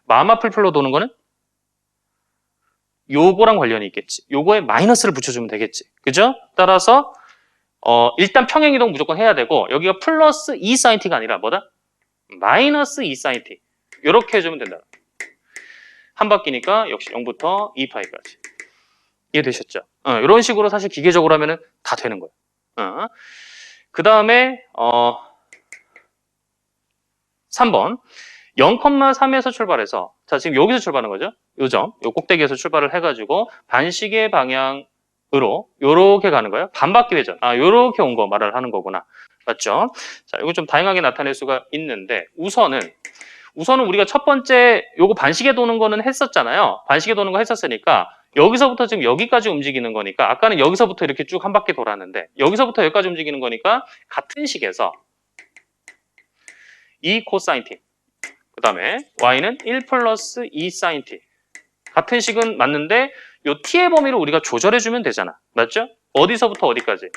[SPEAKER 1] 마마풀풀로 도는 거는 요거랑 관련이 있겠지. 요거에 마이너스를 붙여주면 되겠지. 그죠? 따라서, 일단 평행이동 무조건 해야 되고, 여기가 플러스 2sint가 아니라 뭐다? 마이너스 2sin t. 요렇게 해주면 된다. 한 바퀴니까 역시 0부터 2파이까지. 이해되셨죠? 이런 식으로 사실 기계적으로 하면은 다 되는 거예요. 그 다음에 3번 0,3에서 출발해서 자 지금 여기서 출발하는 거죠. 요 꼭대기에서 출발을 해가지고 반시계 방향으로 요렇게 가는 거예요. 반바퀴 회전. 요렇게 온 거 말을 하는 거구나. 맞죠? 자, 이거 좀 다양하게 나타낼 수가 있는데 우선은 우리가 첫 번째 요거 반시계 도는 거는 했었잖아요. 반시계 도는 거 했었으니까 여기서부터 지금 여기까지 움직이는 거니까 아까는 여기서부터 이렇게 쭉 한 바퀴 돌았는데 여기서부터 여기까지 움직이는 거니까 같은 식에서 2 코사인 t 그 다음에 y는 1 플러스 2 사인 t 같은 식은 맞는데 요 t의 범위를 우리가 조절해주면 되잖아. 맞죠? 어디서부터 어디까지?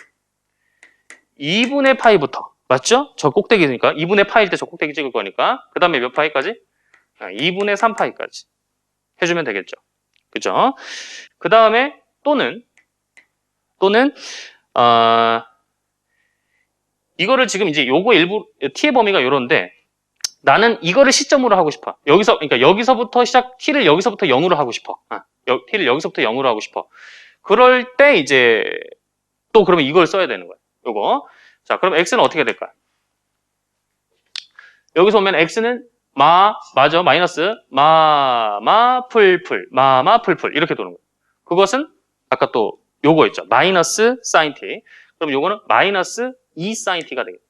[SPEAKER 1] 2분의 파이부터 맞죠? 저 꼭대기니까 2분의 파일 때 저 꼭대기 찍을 거니까 그 다음에 몇 파이까지? 2분의 3파이까지 해주면 되겠죠. 그죠? 그 다음에 또는 이거를 지금 이제 요거 일부 t의 범위가 요런데 나는 이거를 시점으로 하고 싶어. 그러니까 여기서부터 t를 여기서부터 0으로 하고 싶어. t를 여기서부터 0으로 하고 싶어. 그럴 때 이제 또 그러면 이걸 써야 되는 거야. 요거. 자, 그럼 x는 어떻게 될까? 여기서 오면 x는 마이너스 풀풀 이렇게 도는 거예요. 그것은 아까 또 요거 있죠. 마이너스 sin t. 그럼 요거는 마이너스 2 sin t가 되겠다.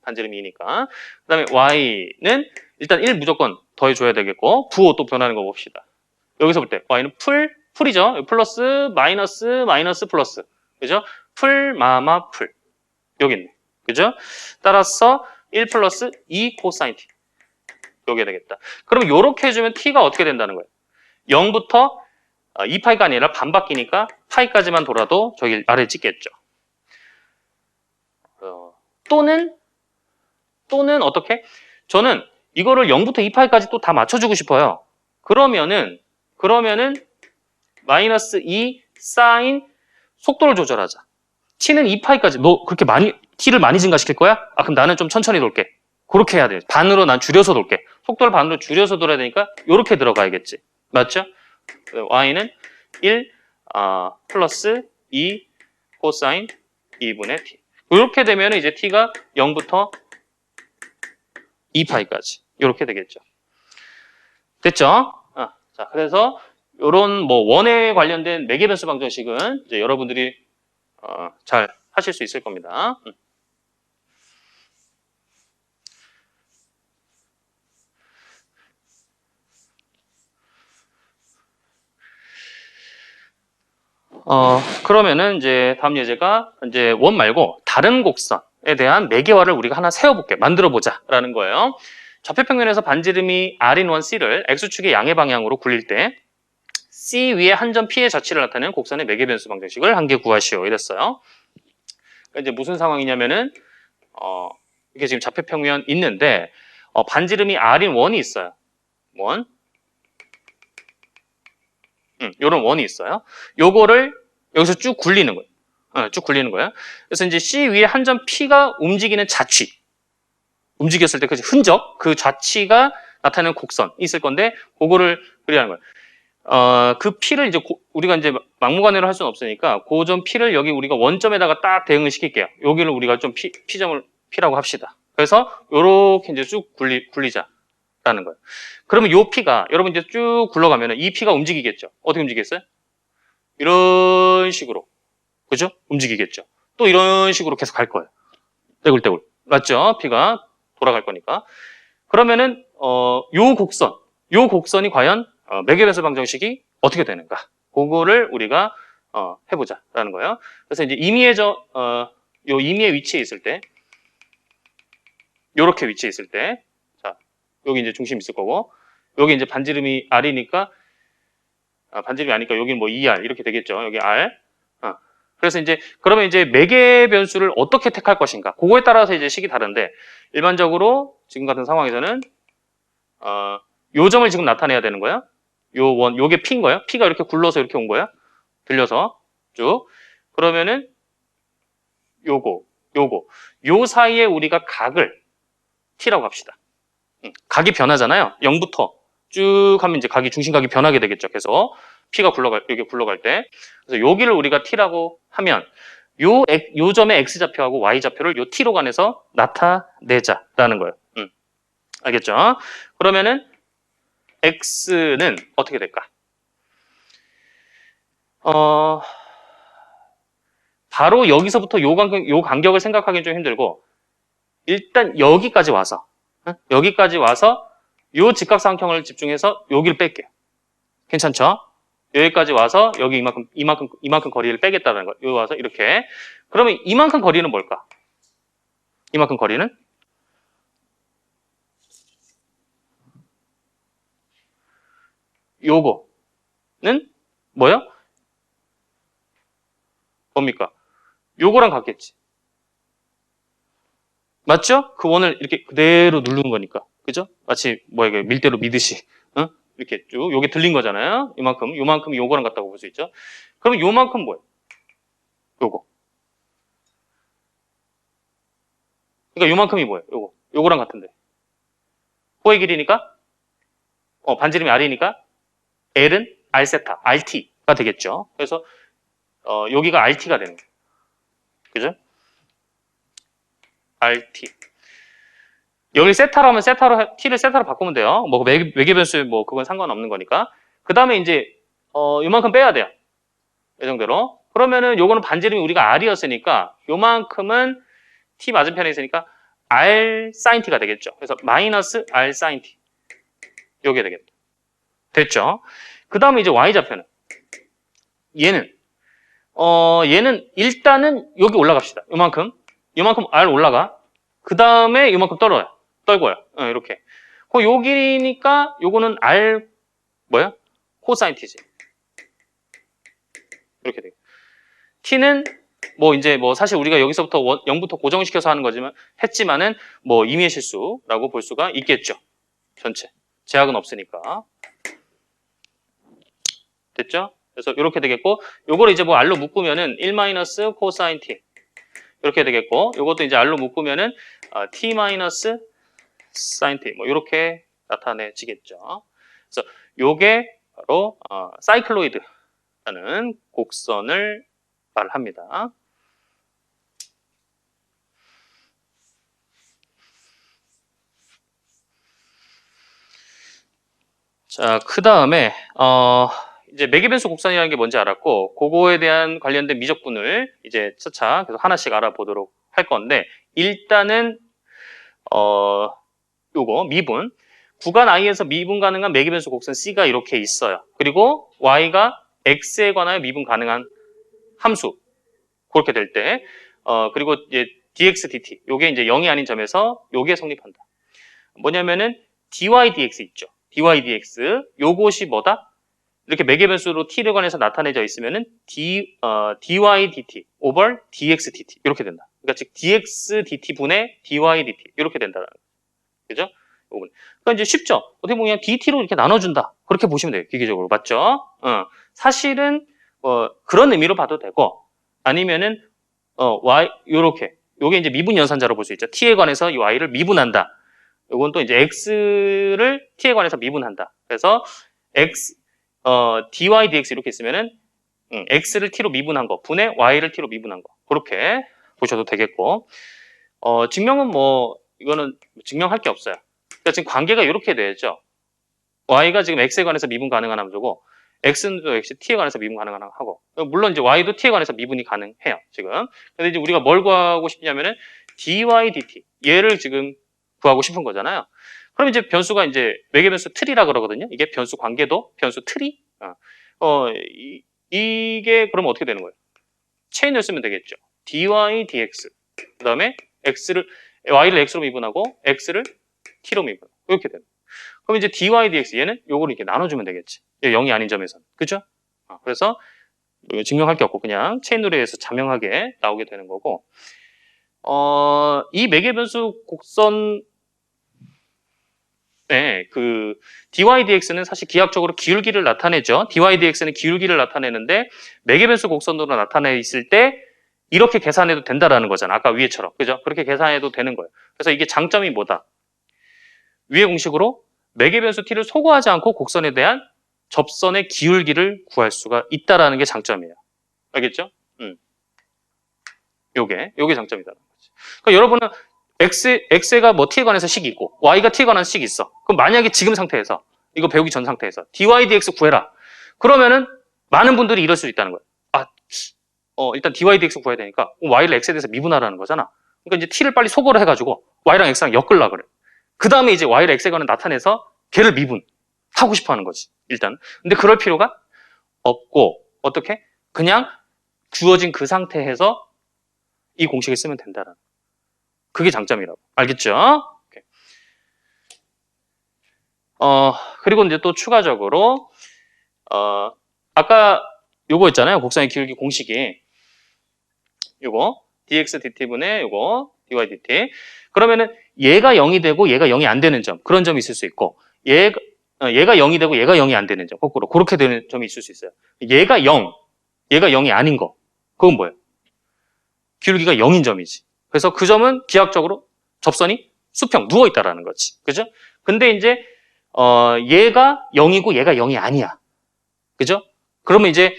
[SPEAKER 1] 반지름이 2니까. 그 다음에 y는 일단 1 무조건 더해줘야 되겠고 부호 또 변하는 거 봅시다. 여기서 볼 때 y는 풀이죠. 플러스 마이너스 플러스. 그죠? 풀 여기 있네. 그죠? 따라서 1 플러스 2 코사인 t. 요게 되겠다. 그럼 요렇게 해주면 t가 어떻게 된다는 거예요? 0부터 2파이가 아니라 반바퀴니까 파이까지만 돌아도 저기 아래에 찍겠죠. 또는 어떻게? 저는 이거를 0부터 2파이까지 또 다 맞춰주고 싶어요. 그러면은 마이너스 2 사인 속도를 조절하자. t는 2파이까지. 너 그렇게 t를 많이 증가시킬 거야? 그럼 나는 좀 천천히 돌게. 그렇게 해야 돼. 반으로 난 줄여서 돌게. 속도를 반으로 줄여서 돌아야 되니까 이렇게 들어가야겠지. 맞죠? y는 1 플러스 2 코사인 2분의 t. 이렇게 되면 이제 t가 0부터 2파이까지 이렇게 되겠죠. 됐죠? 자, 그래서 이런 원에 관련된 매개변수 방정식은 이제 여러분들이 잘 하실 수 있을 겁니다. 그러면은 이제 다음 예제가 이제 원 말고 다른 곡선에 대한 매개화를 우리가 하나 세워볼게. 만들어보자라는 거예요. 좌표평면에서 반지름이 r인 원 C를 X축의 양의 방향으로 굴릴 때 C 위에 한 점 P의 자취를 나타내는 곡선의 매개변수 방정식을 한 개 구하시오. 이랬어요. 그러니까 이제 무슨 상황이냐면은 이게 지금 좌표평면 있는데 반지름이 r인 원이 있어요. 요런 원이 있어요. 요거를 여기서 쭉 굴리는 거예요. 쭉 굴리는 거예요. 그래서 이제 C 위에 한 점 P가 움직이는 자취. 움직였을 때 그 흔적, 그 자취가 나타내는 곡선이 있을 건데 그거를 그리하는 거예요. 그 P를 이제 우리가 이제 막무가내로 할 수는 없으니까 그 점 P를 여기 우리가 원점에다가 딱 대응을 시킬게요. 여기를 우리가 좀 P점을 P라고 합시다. 그래서 요렇게 이제 쭉 굴리자라는 거예요. 그러면 요 P가 여러분 이제 쭉 굴러가면은 이 P가 움직이겠죠. 어떻게 움직이겠어요? 이런 식으로. 그죠? 움직이겠죠. 또 이런 식으로 계속 갈 거예요. 떼굴떼굴. 맞죠? P가 돌아갈 거니까. 그러면은 요 곡선이 과연 매개변수 방정식이 어떻게 되는가? 그거를 우리가 해보자라는 거예요. 그래서 이제 임의의 위치에 있을 때, 요렇게 위치에 있을 때, 자, 여기 이제 중심 있을 거고, 여기 이제 반지름이 R이니까, 반지름이 아니니까 여기는 뭐 2R 이렇게 되겠죠. 여기 R. 그래서 이제 그러면 이제 매개 변수를 어떻게 택할 것인가? 그거에 따라서 이제 식이 다른데, 일반적으로 지금 같은 상황에서는 요 점을 지금 나타내야 되는 거야. 요게 P인 거야. P가 이렇게 굴러서 이렇게 온 거야. 들려서 쭉. 그러면은 요거 요 사이에 우리가 각을 T라고 합시다. 각이 변하잖아요. 0부터 쭉 하면 이제 각이 중심각이 변하게 되겠죠. 계속 P가 여기 굴러갈 때. 그래서 여기를 우리가 T라고 하면 요 점의 X좌표하고 Y좌표를 요 T로 관해서 나타내자라는 거예요. 알겠죠? 그러면은 X는 어떻게 될까? 바로 여기서부터 요 간격을 생각하기는 좀 힘들고, 일단 여기까지 와서 요 직각삼각형을 집중해서 여기를 뺄게요. 괜찮죠? 여기까지 와서 여기 이만큼 거리를 빼겠다는 거예요. 여기 와서 이렇게. 그러면 이만큼 거리는 뭘까? 이만큼 거리는 요거는 뭐요? 뭡니까? 요거랑 같겠지. 맞죠? 그 원을 이렇게 그대로 누르는 거니까. 그죠? 마치 이게 밀대로 미듯이. 이렇게 쭉 요게 들린 거잖아요. 요만큼 요거랑 같다고 볼 수 있죠. 그러면 요만큼 뭐예요? 그러니까 요만큼이 뭐예요? 요거랑 같은데. 호의 길이니까 반지름이 R이니까 L은 R세타, RT가 되겠죠. 그래서 여기가 RT가 되는 거예요. 그죠? RT. 여기 세타라면 T를 세타로 바꾸면 돼요. 뭐 외계 변수 뭐 그건 상관없는 거니까. 그 다음에 이제 요만큼 빼야 돼요. 이 정도로. 그러면은 요거는 반지름이 우리가 R이었으니까 요만큼은 T 맞은편에 있으니까 R sin T가 되겠죠. 그래서 마이너스 R sin T. 요게 되겠다. 됐죠? 그 다음에 이제 Y좌표는 얘는 일단은 여기 올라갑시다. 요만큼 R 올라가. 그 다음에 요만큼 떨고요. 이렇게. 여기니까 요거는 R 코사인 T지. 이렇게 돼요. T는 이제 사실 우리가 여기서부터 0부터 고정시켜서 하는 거지만 했지만은 임의의 실수라고 볼 수가 있겠죠. 전체. 제약은 없으니까. 됐죠? 그래서 이렇게 되겠고, 요거를 이제 R로 묶으면은 1 마이너스 코사인 T. 이렇게 되겠고, 요것도 이제 R로 묶으면은 T 마이너스 사인 T. 이렇게 나타내지겠죠. 그래서 요게 바로 사이클로이드라는 곡선을 말합니다. 자, 그 다음에 이제 매개변수 곡선이라는 게 뭔지 알았고, 그거에 대한 관련된 미적분을 이제 차차 계속 하나씩 알아보도록 할 건데, 일단은 요거 미분, 구간 I에서 미분 가능한 매개변수 곡선 C가 이렇게 있어요. 그리고 Y가 X에 관하여 미분 가능한 함수, 그렇게 될 때, 그리고 이제 dx, dt, 요게 이제 0이 아닌 점에서 요게 성립한다. 뭐냐면은 dy, dx 있죠. dy, dx, 요것이 뭐다? 이렇게 매개변수로 t를 관해서 나타내져 있으면은 dy, dt, over dx, dt 이렇게 된다. 그러니까 즉 dx, dt 분의 dy, dt 이렇게 된다는 거죠. 그죠? 그러니까 이제 쉽죠. 어떻게 보면 그냥 dt로 이렇게 나눠준다. 그렇게 보시면 돼요. 기계적으로 맞죠? 사실은 그런 의미로 봐도 되고, 아니면은 y 요렇게 요게 이제 미분 연산자로 볼 수 있죠. t에 관해서 이 y를 미분한다. 요건 또 이제 x를 t에 관해서 미분한다. 그래서 dy dx 이렇게 있으면은 x를 t로 미분한 거 분의 y를 t로 미분한 거, 그렇게 보셔도 되겠고, 증명은 이거는 증명할 게 없어요. 그러니까 지금 관계가 이렇게 되죠. y가 지금 x에 관해서 미분 가능한 함수고, x는 또 역시 t에 관해서 미분 가능한 하고, 물론 이제 y도 t에 관해서 미분이 가능해요, 지금. 근데 이제 우리가 뭘 구하고 싶냐면은 dy dt 얘를 지금 구하고 싶은 거잖아요. 그럼 이제 변수가 이제 매개변수 틀이라 그러거든요. 이게 변수 관계도 변수 틀이. 이게 그러면 어떻게 되는 거예요? 체인을 쓰면 되겠죠. dy dx. 그다음에 y를 x로 미분하고 x를 t로 미분. 이렇게 되는 거예요. 그럼 이제 dy dx 얘는 요거를 이렇게 나눠주면 되겠지. 0이 아닌 점에서는. 그죠? 그래서 증명할 게 없고 그냥 체인룰에 의해서 자명하게 나오게 되는 거고, 이 매개변수 곡선 그 dy dx는 사실 기하학적으로 기울기를 나타내죠. dy dx는 기울기를 나타내는데 매개변수 곡선으로 나타내 있을 때 이렇게 계산해도 된다라는 거잖아. 아까 위에처럼. 그죠? 그렇게 계산해도 되는 거예요. 그래서 이게 장점이 뭐다? 위의 공식으로 매개변수 t를 소거하지 않고 곡선에 대한 접선의 기울기를 구할 수가 있다라는 게 장점이에요. 알겠죠? 요게 장점이다라는 거지. 그러니까 여러분은 x가 뭐 t에 관해서 식이 있고 y가 t에 관한 식이 있어. 그럼 만약에 지금 상태에서 이거 배우기 전 상태에서 dy dx 구해라. 그러면은 많은 분들이 이럴 수 있다는 거예요. 일단 dy dx 구해야 되니까 y를 x에 대해서 미분하라는 거잖아. 그러니까 이제 t를 빨리 소거를 해가지고 y랑 x랑 엮으려 그래. 그 다음에 이제 y를 x에 관해 나타내서 걔를 미분하고 싶어 하는 거지. 일단. 근데 그럴 필요가 없고 어떻게? 그냥 주어진 그 상태에서 이 공식을 쓰면 된다라는. 그게 장점이라고. 알겠죠? 그리고 이제 또 추가적으로 아까 요거 있잖아요. 곡선의 기울기 공식이 요거 dx dt분의 요거 dy dt. 그러면은 얘가 0이 되고 얘가 0이 안 되는 점, 그런 점이 있을 수 있고, 얘가 0이 되고 얘가 0이 안 되는 점, 거꾸로 그렇게 되는 점이 있을 수 있어요. 얘가 0이 아닌 거, 그건 뭐예요? 기울기가 0인 점이지. 그래서 그 점은 기하학적으로 접선이 수평 누워 있다라는 거지. 그죠? 근데 이제 얘가 0이고 얘가 0이 아니야. 그죠? 그러면 이제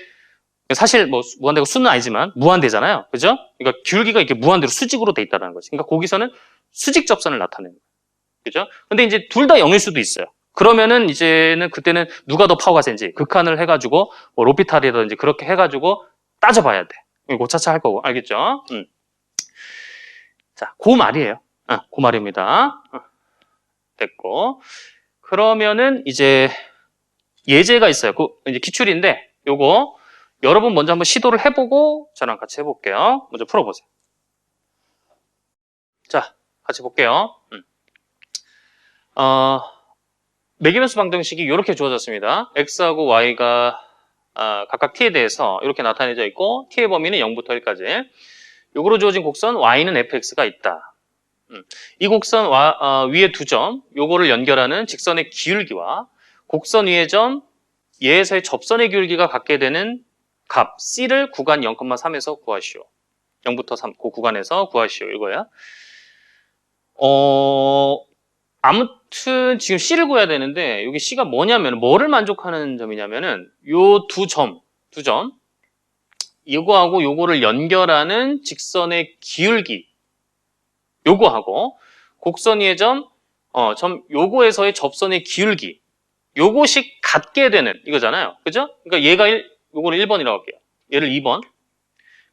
[SPEAKER 1] 사실 뭐 무한대가 수는 아니지만 무한대잖아요. 그죠? 그러니까 기울기가 이렇게 무한대로 수직으로 돼 있다는 거지. 그러니까 거기서는 수직 접선을 나타내는 거예요. 그죠? 근데 이제 둘 다 0일 수도 있어요. 그러면은 이제는 그때는 누가 더 파워가 센지 극한을 해가지고 뭐 로피탈이라든지 그렇게 해가지고 따져봐야 돼. 고차차 할 거고. 알겠죠? 자, 그 말이에요. 그 말입니다. 됐고. 그러면은 이제 예제가 있어요. 그 이제 기출인데 요거 여러분 먼저 한번 시도를 해보고 저랑 같이 해볼게요. 먼저 풀어보세요. 자, 같이 볼게요. 매개변수 방정식이 이렇게 주어졌습니다. x하고 y가 각각 t에 대해서 이렇게 나타내져 있고 t의 범위는 0부터 1까지. 요거로 주어진 곡선 y는 fx가 있다. 이 곡선 위에 두 점, 요거를 연결하는 직선의 기울기와 곡선 위의 점 얘에서의 접선의 기울기가 갖게 되는 값 C를 구간 0,3에서 구하시오. 0부터 3, 그 구간에서 구하시오. 이거야. 아무튼 지금 C를 구해야 되는데 여기 C가 뭐냐면 뭐를 만족하는 점이냐면은 요 두 점, 이거하고 요거를 연결하는 직선의 기울기 요거하고 곡선 위의 점 요거에서의 접선의 기울기 요것이 같게 되는 이거잖아요. 그죠? 그러니까 요거를 1번이라고 할게요. 얘를 2번.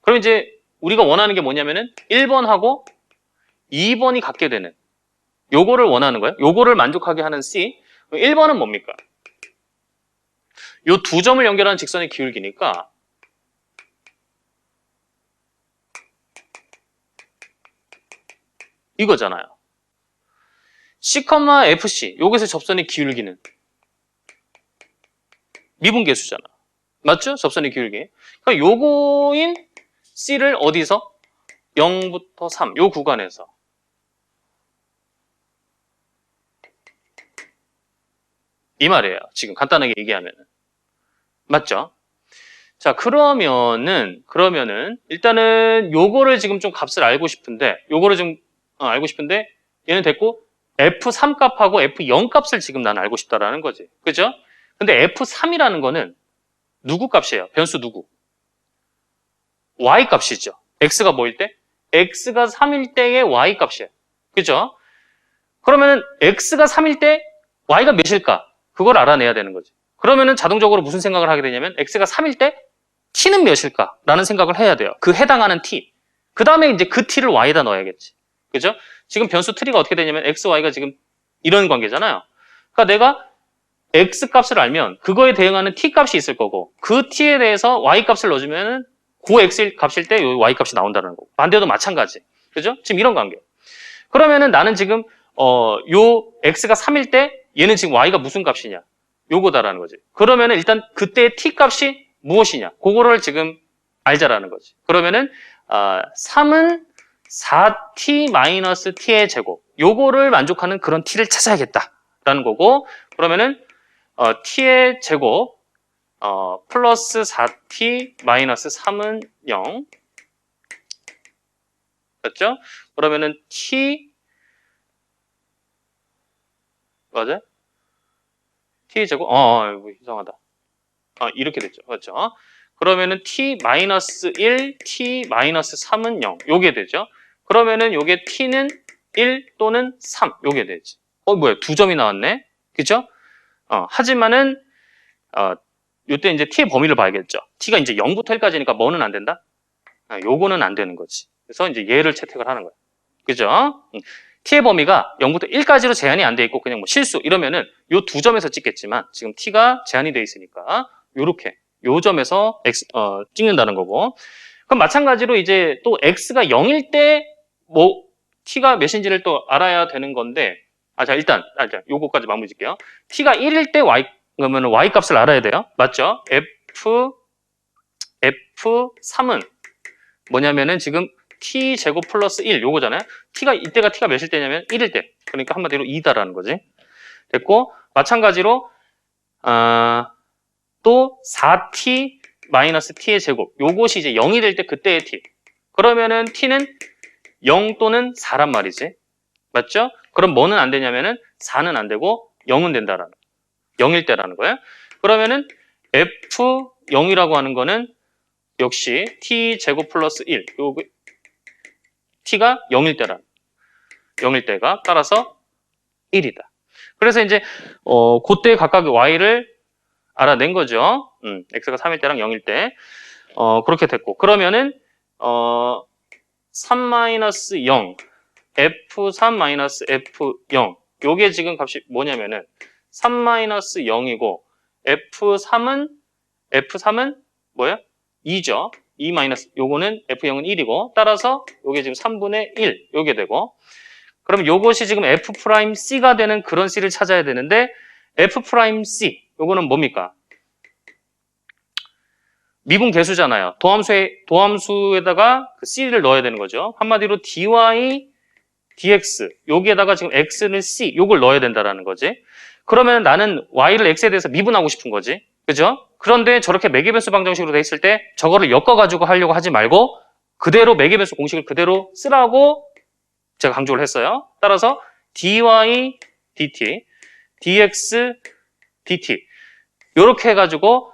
[SPEAKER 1] 그럼 이제 우리가 원하는 게 뭐냐면은 1번하고 2번이 같게 되는 요거를 원하는 거예요. 요거를 만족하게 하는 C. 1번은 뭡니까? 요 두 점을 연결하는 직선의 기울기니까 이거잖아요. C, FC 요것의 접선의 기울기는 미분계수잖아. 맞죠? 접선의 기울기. 그러니까 요거인 C를 어디서? 0부터 3, 요 구간에서. 이 말이에요. 지금 간단하게 얘기하면은. 맞죠? 자, 그러면은, 일단은 요거를 지금 좀 값을 알고 싶은데, 얘는 됐고, F3 값하고 F0 값을 지금 난 알고 싶다라는 거지. 그죠? 근데 F3이라는 거는 누구 값이에요? 변수 누구? Y 값이죠. X가 뭐일 때? X가 3일 때의 Y 값이에요. 그죠? 그러면은 X가 3일 때 Y가 몇일까? 그걸 알아내야 되는 거지. 그러면은 자동적으로 무슨 생각을 하게 되냐면 X가 3일 때 T는 몇일까? 라는 생각을 해야 돼요. 그 해당하는 T. 그 다음에 이제 그 T를 Y에다 넣어야겠지. 그죠? 지금 변수 트리가 어떻게 되냐면 X, Y가 지금 이런 관계잖아요. 그러니까 내가 X 값을 알면 그거에 대응하는 T 값이 있을 거고 그 T에 대해서 Y 값을 넣어주면 그 X 값일 때 요 Y 값이 나온다는 거고 반대도 마찬가지. 그죠? 지금 이런 관계. 그러면은 나는 지금 요 X가 3일 때 얘는 지금 y가 무슨 값이냐? 요거다라는 거지. 그러면은 일단 그때의 t 값이 무엇이냐? 그거를 지금 알자라는 거지. 그러면은 3은 4t-t의 제곱. 요거를 만족하는 그런 t를 찾아야겠다라는 거고, 그러면은 t의 제곱 플러스 4t-3은 0. 맞죠? 그러면은 t 맞아요? t 제곱 이거 이상하다. 이렇게 됐죠. 그렇죠? 그러면은 t-1, t-3은 0. 요게 되죠. 그러면은 요게 t는 1 또는 3. 요게 되지. 뭐야? 두 점이 나왔네. 그죠? 하지만은 요때 이제 t의 범위를 봐야겠죠. t가 이제 0부터 1까지니까 뭐는 안 된다? 요거는 안 되는 거지. 그래서 이제 얘를 채택을 하는 거야. 그죠? t의 범위가 0부터 1까지로 제한이 안 돼 있고 그냥 뭐 실수 이러면은 요 두 점에서 찍겠지만 지금 t가 제한이 돼 있으니까 요렇게 요 점에서 찍는다는 거고, 그럼 마찬가지로 이제 또 x가 0일 때 뭐 t가 몇인지를 또 알아야 되는 건데, 자 일단 요거까지 마무리 짓게요. t가 1일 때 y 그러면 y 값을 알아야 돼요. 맞죠? f3은 뭐냐면은 지금 t 제곱 플러스 1 요거잖아요. 이때가 t가 몇일 때냐면 1일 때. 그러니까 한마디로 2다라는 거지. 됐고, 마찬가지로 또 4t-t의 제곱. 요것이 이제 0이 될 때 그때의 t. 그러면은 t는 0 또는 4란 말이지. 맞죠? 그럼 뭐는 안 되냐면은 4는 안 되고 0은 된다라는 0일 때라는 거예요. 그러면은 f0이라고 하는 거는 역시 t 제곱 플러스 1. 요거 t가 0일 때라. 0일 때가 따라서 1이다. 그래서 이제 그때 각각 y를 알아낸 거죠. x가 3일 때랑 0일 때. 그렇게 됐고. 그러면은 3-0 f3-f0 요게 지금 값이 뭐냐면은 3-0이고 f3은 뭐예요? 2죠. 2 마이너스 요거는 f0은 1이고 따라서 요게 지금 3분의 1 요게 되고, 그럼 요것이 지금 f'c가 되는 그런 c를 찾아야 되는데 f'c 요거는 뭡니까? 미분 계수잖아요. 도함수에다가 그 c를 넣어야 되는 거죠. 한마디로 dy dx 여기에다가 지금 x는 c 요걸 넣어야 된다라는 거지. 그러면 나는 y를 x에 대해서 미분하고 싶은 거지. 그죠? 그런데 저렇게 매개변수 방정식으로 돼 있을 때 저거를 엮어가지고 하려고 하지 말고 그대로 매개변수 공식을 그대로 쓰라고 제가 강조를 했어요. 따라서 dy dt, dx dt 이렇게 해가지고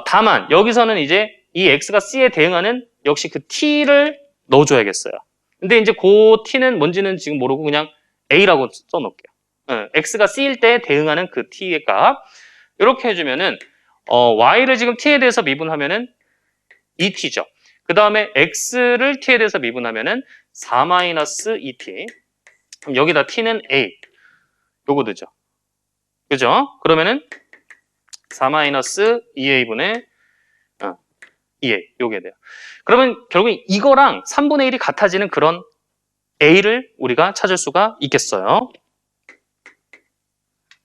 [SPEAKER 1] 다만 여기서는 이제 이 x가 c에 대응하는 역시 그 t를 넣어줘야겠어요. 근데 이제 그 t는 뭔지는 지금 모르고 그냥 a라고 써놓을게요. x가 c일 때 대응하는 그 t의 값 이렇게 해주면은 y를 지금 t에 대해서 미분하면은 2t죠. 그 다음에 x를 t에 대해서 미분하면은 4-2t. 그럼 여기다 t는 a. 요거 되죠. 그죠? 그러면은 4-2a분의 2a. 요게 돼요. 그러면 결국 이거랑 3분의 1이 같아지는 그런 a를 우리가 찾을 수가 있겠어요.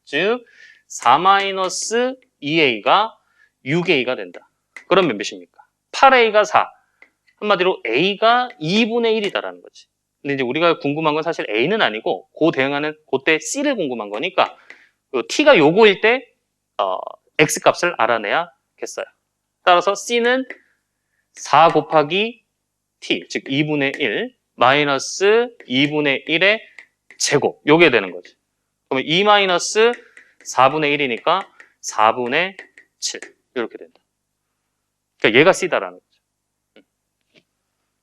[SPEAKER 1] 즉 4-2a가 6a가 된다. 그러면 몇입니까? 8a가 4. 한마디로 a가 2분의 1이다라는 거지. 근데 이제 우리가 궁금한 건 사실 a는 아니고 그 대응하는 그때 c를 궁금한 거니까 t가 요거일 때 x 값을 알아내야겠어요. 따라서 c는 4 곱하기 t, 즉 2분의 1 마이너스 2분의 1의 제곱 요게 되는 거지. 그러면 2 마이너스 4분의 1이니까 4분의 7 이렇게 된다. 그러니까 얘가 c다라는 거지.